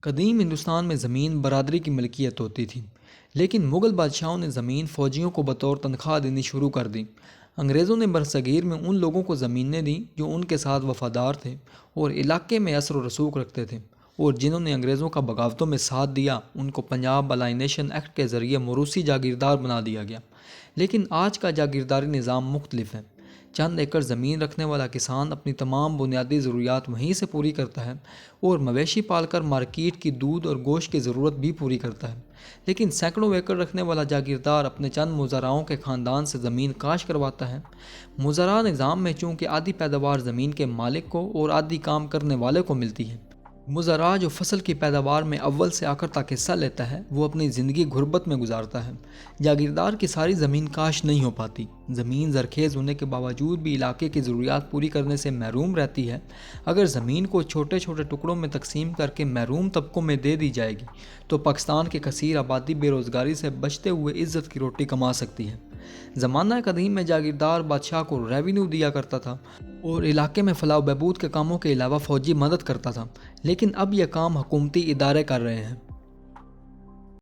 قدیم ہندوستان میں زمین برادری کی ملکیت ہوتی تھی، لیکن مغل بادشاہوں نے زمین فوجیوں کو بطور تنخواہ دینی شروع کر دی۔ انگریزوں نے برصغیر میں ان لوگوں کو زمینیں دیں جو ان کے ساتھ وفادار تھے اور علاقے میں اثر و رسوخ رکھتے تھے، اور جنہوں نے انگریزوں کا بغاوتوں میں ساتھ دیا ان کو پنجاب الائنیشن ایکٹ کے ذریعے موروثی جاگیردار بنا دیا گیا۔ لیکن آج کا جاگیرداری نظام مختلف ہے۔ چند ایکڑ زمین رکھنے والا کسان اپنی تمام بنیادی ضروریات وہیں سے پوری کرتا ہے اور مویشی پال کر مارکیٹ کی دودھ اور گوشت کی ضرورت بھی پوری کرتا ہے۔ لیکن سینکڑوں ایکڑ رکھنے والا جاگیردار اپنے چند مزراؤں کے خاندان سے زمین کاشت کرواتا ہے۔ مزرعہ نظام میں چونکہ آدھی پیداوار زمین کے مالک کو اور آدھی کام کرنے والے کو ملتی ہے، مزرعہ جو فصل کی پیداوار میں اول سے آخر تک حصہ لیتا ہے وہ اپنی زندگی غربت میں گزارتا ہے۔ جاگیردار کی ساری زمین کاشت نہیں ہو پاتی۔ زمین زرخیز ہونے کے باوجود بھی علاقے کی ضروریات پوری کرنے سے محروم رہتی ہے۔ اگر زمین کو چھوٹے چھوٹے ٹکڑوں میں تقسیم کر کے محروم طبقوں میں دے دی جائے گی تو پاکستان کی کثیر آبادی بے روزگاری سے بچتے ہوئے عزت کی روٹی کما سکتی ہے۔ زمانہ قدیم میں جاگیردار بادشاہ کو ریونیو دیا کرتا تھا اور علاقے میں فلاح و بہبود کے کاموں کے علاوہ فوجی مدد کرتا تھا، لیکن اب یہ کام حکومتی ادارے کر رہے ہیں۔